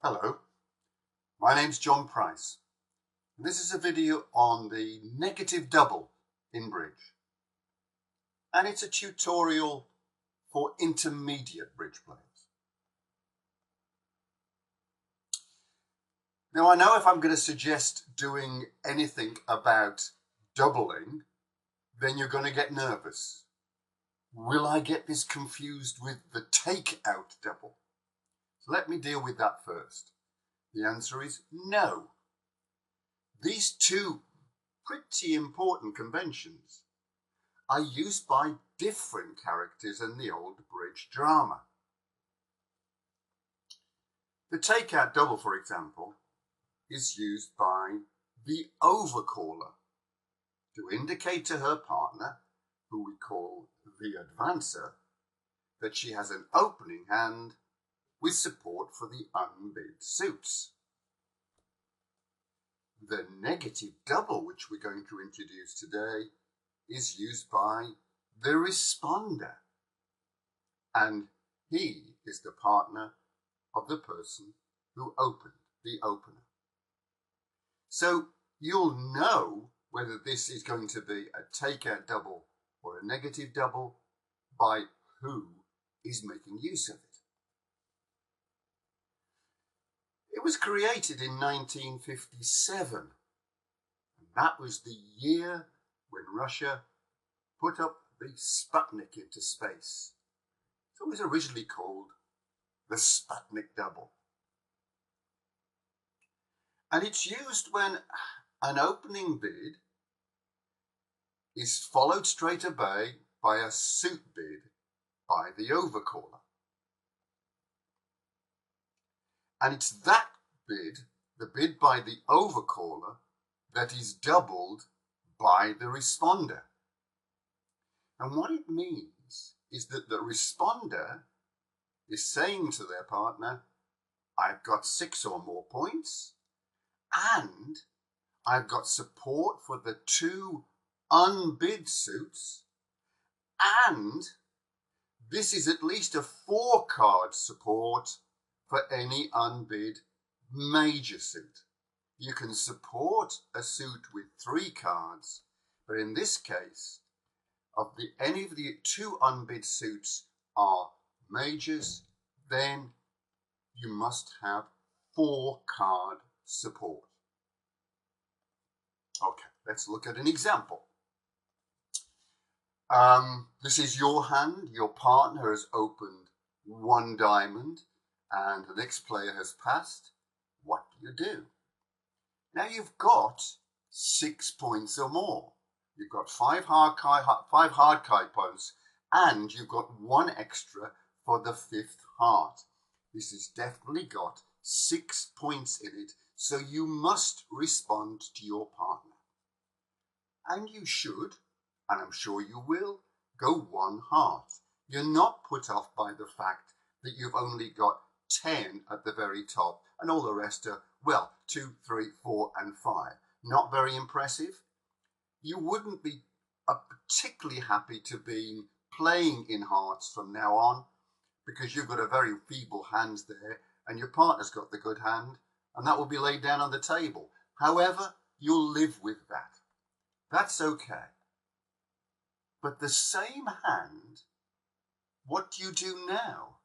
Hello, my name's John Price. This is a video on the negative double in bridge. And it's a tutorial for intermediate bridge players. Now I know if I'm going to suggest doing anything about doubling, then you're going to get nervous. Will I get this confused with the take-out double? So let me deal with that first. The answer is no. These two pretty important conventions are used by different characters in the old bridge drama. The takeout double, for example, is used by the overcaller to indicate to her partner, who we call the advancer, that she has an opening hand with support for the unbid suits. The negative double, which we're going to introduce today, is used by the responder, and he is the partner of the person who opened, the opener. So you'll know whether this is going to be a takeout double or a negative double by who is making use of it. It was created in 1957, and that was the year when Russia put up the Sputnik into space. So it was originally called the Sputnik double. And it's used when an opening bid is followed straight away by a suit bid by the overcaller. And it's that bid, the bid by the overcaller, that is doubled by the responder. And what it means is that the responder is saying to their partner, I've got 6 or more points, and I've got support for the 2 unbid suits, and this is at least a 4-card support for any unbid major suit. You can support a suit with 3 cards, but in this case, any of the 2 unbid suits are majors, then you must have 4-card support. Okay, let's look at an example. This is your hand. Your partner has opened 1 diamond and the next player has passed. What do? Now you've got 6 points or more. You've got 5 hard card points, and you've got 1 extra for the 5th heart. This has definitely got 6 points in it, so you must respond to your partner. And you should, and I'm sure you will, go 1 heart. You're not put off by the fact that you've only got 10 at the very top, and all the rest are, well, 2, 3, 4, and 5. Not very impressive. You wouldn't be particularly happy to be playing in hearts from now on, because you've got a very feeble hand there, and your partner's got the good hand, and that will be laid down on the table. However, you'll live with that. That's okay. But the same hand, what do you do now?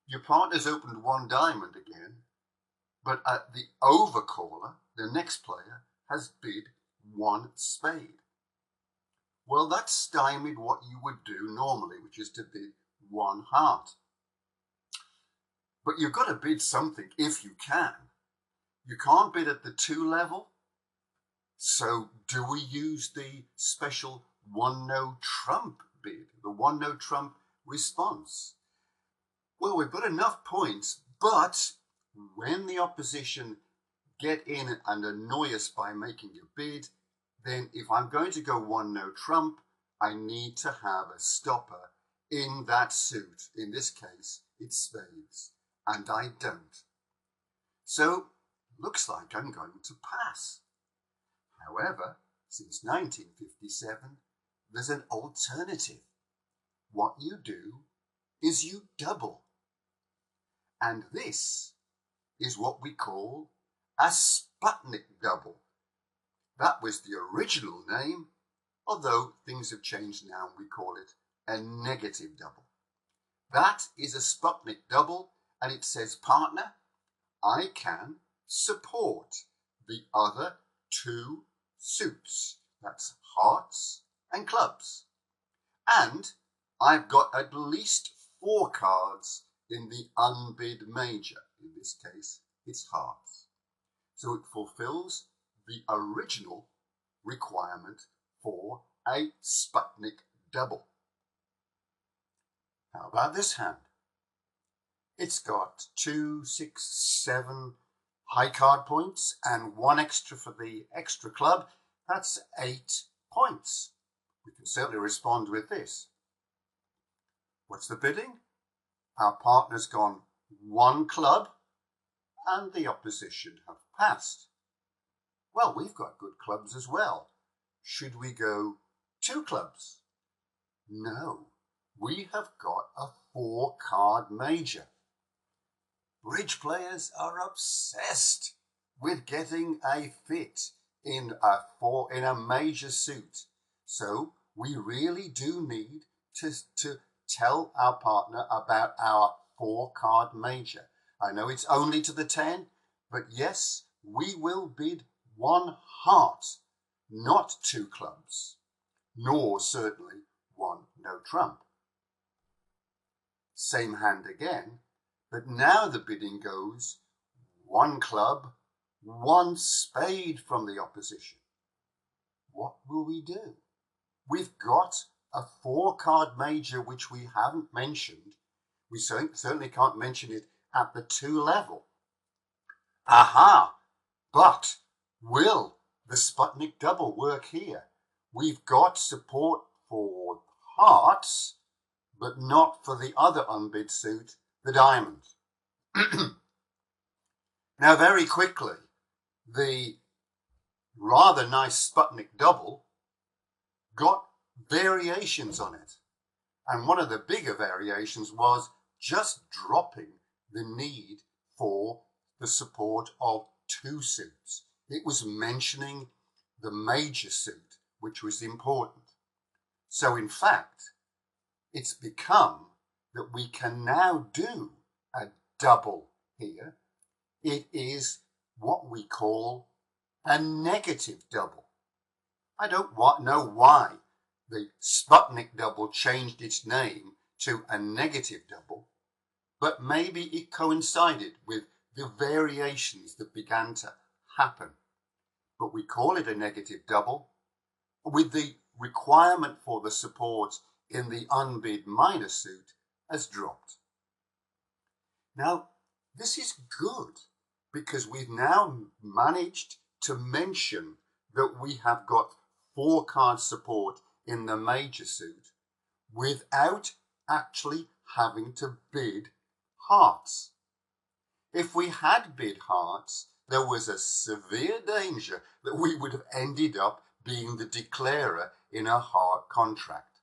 Your partner's opened 1 diamond again, but at the overcaller, the next player, has bid 1 spade. Well, that's stymied what you would do normally, which is to bid 1 heart. But you've got to bid something if you can. You can't bid at the 2 level. So do we use the special 1 no trump bid, the 1 no trump response? Well, we've got enough points, but when the opposition get in and annoy us by making a bid, then if I'm going to go 1 no trump, I need to have a stopper in that suit. In this case, it's spades, and I don't. So, looks like I'm going to pass. However, since 1957, there's an alternative. What you do is you double. And this is what we call a Sputnik double. That was the original name, although things have changed now and we call it a negative double. That is a Sputnik double, and it says, partner, I can support the other two suits. That's hearts and clubs. And I've got at least 4 cards in the unbid major. In this case, it's hearts. So it fulfills the original requirement for a Sputnik double. How about this hand? It's got 2, 6, 7 high card points and 1 extra for the extra club. That's 8 points. We can certainly respond with this. What's the bidding? Our partner's gone 1 club and the opposition have passed. Well, we've got good clubs as well. Should we go 2 clubs? No, we have got a 4-card major. Bridge players are obsessed with getting a fit in a major suit. So we really do need to tell our partner about our 4-card major. I know it's only to the 10, but yes, we will bid 1 heart, not 2 clubs, nor certainly 1 no trump. Same hand again, but now the bidding goes 1 club, 1 spade from the opposition. What will we do? We've got a 4-card major which we haven't mentioned. We certainly can't mention it at the 2 level. Aha! But will the Sputnik double work here? We've got support for hearts, but not for the other unbid suit, the diamond. Now, very quickly, the rather nice Sputnik double got variations on it. And one of the bigger variations was just dropping the need for the support of 2 suits. It was mentioning the major suit, which was important. So in fact, it's become that we can now do a double here. It is what we call a negative double. I don't know why the Sputnik double changed its name to a negative double, but maybe it coincided with the variations that began to happen. But we call it a negative double with the requirement for the support in the unbid minor suit has dropped. Now, this is good because we've now managed to mention that we have got 4-card support in the major suit without actually having to bid hearts. If we had bid hearts, there was a severe danger that we would have ended up being the declarer in a heart contract.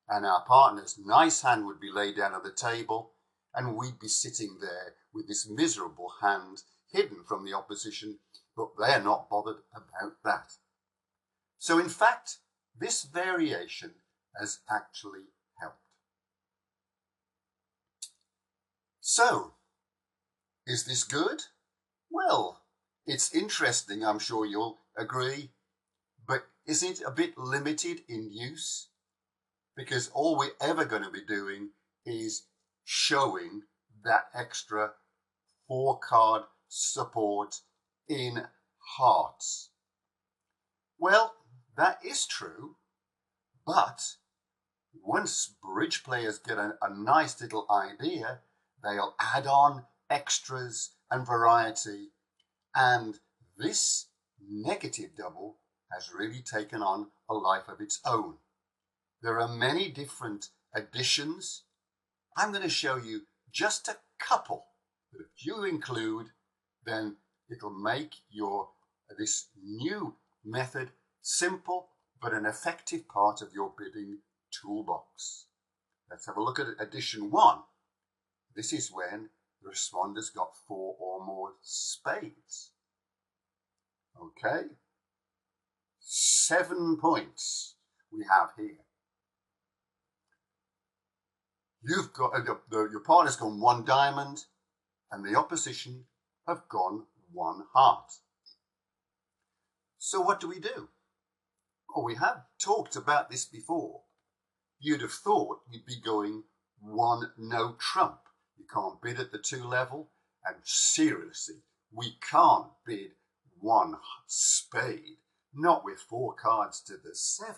And our partner's nice hand would be laid down on the table, and we'd be sitting there with this miserable hand hidden from the opposition, but they're not bothered about that. So in fact, this variation has actually helped. So, is this good? Well, it's interesting, I'm sure you'll agree, but isn't it a bit limited in use? Because all we're ever going to be doing is showing that extra 4-card support in hearts. Well, that is true, but once bridge players get a nice little idea, they'll add on extras and variety, and this negative double has really taken on a life of its own. There are many different additions. I'm going to show you just a couple, but if you include, then it'll make this new method simple but an effective part of your bidding toolbox. Let's have a look at addition 1. This is when The responder's got 4 or more spades. Okay? 7 points we have here. You've got your partner's gone 1 diamond, and the opposition have gone 1 heart. So what do we do? Well, we have talked about this before. You'd have thought you'd be going 1 no trump. You can't bid at the 2 level, and seriously, we can't bid 1 spade, not with 4 cards to the 7.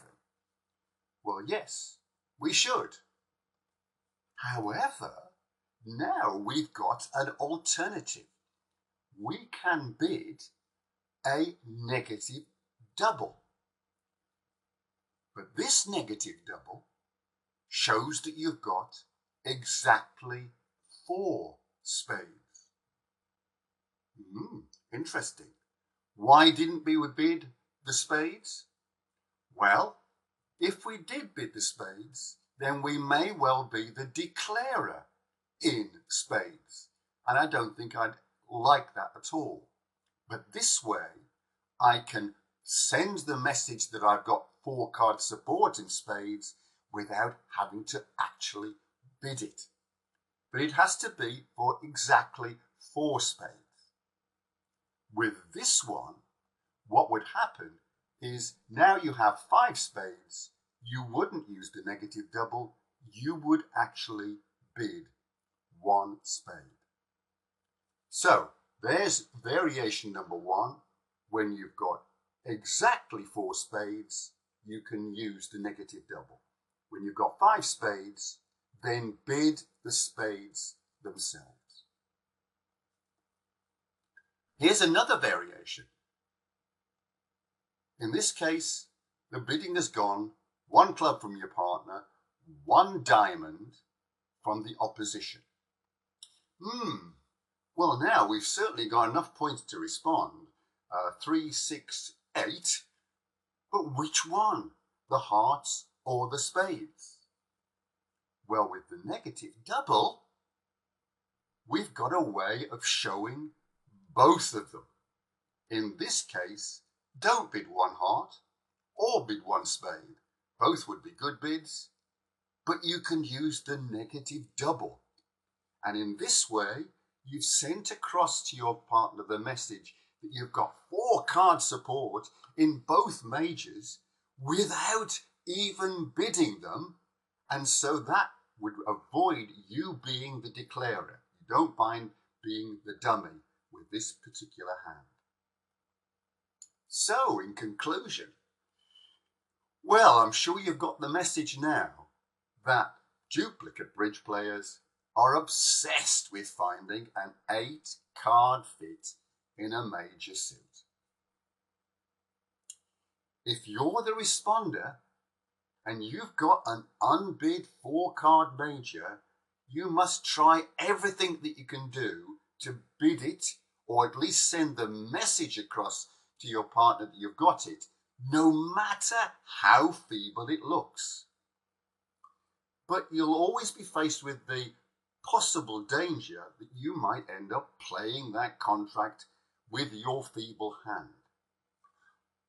Well, yes, we should. However, now we've got an alternative. We can bid a negative double. But this negative double shows that you've got exactly 4 spades. Interesting. Why didn't we bid the spades? Well, if we did bid the spades, then we may well be the declarer in spades. And I don't think I'd like that at all. But this way, I can send the message that I've got 4 card support in spades without having to actually bid it. But it has to be for exactly 4 spades. With this one, what would happen is now you have 5 spades, you wouldn't use the negative double, you would actually bid 1 spade. So there's variation number 1. When you've got exactly 4 spades, you can use the negative double. When you've got 5 spades, then bid the spades themselves. Here's another variation. In this case, the bidding has gone 1 club from your partner, 1 diamond from the opposition. Well, now we've certainly got enough points to respond. 3, 6, 8. But which one? The hearts or the spades? Well, with the negative double, we've got a way of showing both of them. In this case, don't bid 1 heart or bid 1 spade. Both would be good bids, but you can use the negative double. And in this way, you've sent across to your partner the message that you've got 4 card support in both majors without even bidding them. And so that would avoid you being the declarer. You don't mind being the dummy with this particular hand. So, in conclusion, well, I'm sure you've got the message now that duplicate bridge players are obsessed with finding an 8 card fit in a major suit. If you're the responder and you've got an unbid 4 card major, you must try everything that you can do to bid it, or at least send the message across to your partner that you've got it, no matter how feeble it looks. But you'll always be faced with the possible danger that you might end up playing that contract with your feeble hand.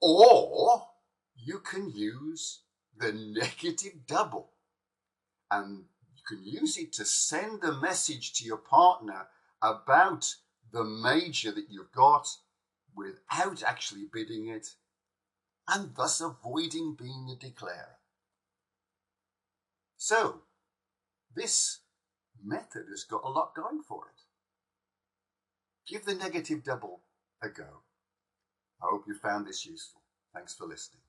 Or you can use the negative double, and you can use it to send a message to your partner about the major that you've got without actually bidding it, and thus avoiding being the declarer. So, this method has got a lot going for it. Give the negative double a go. I hope you found this useful. Thanks for listening.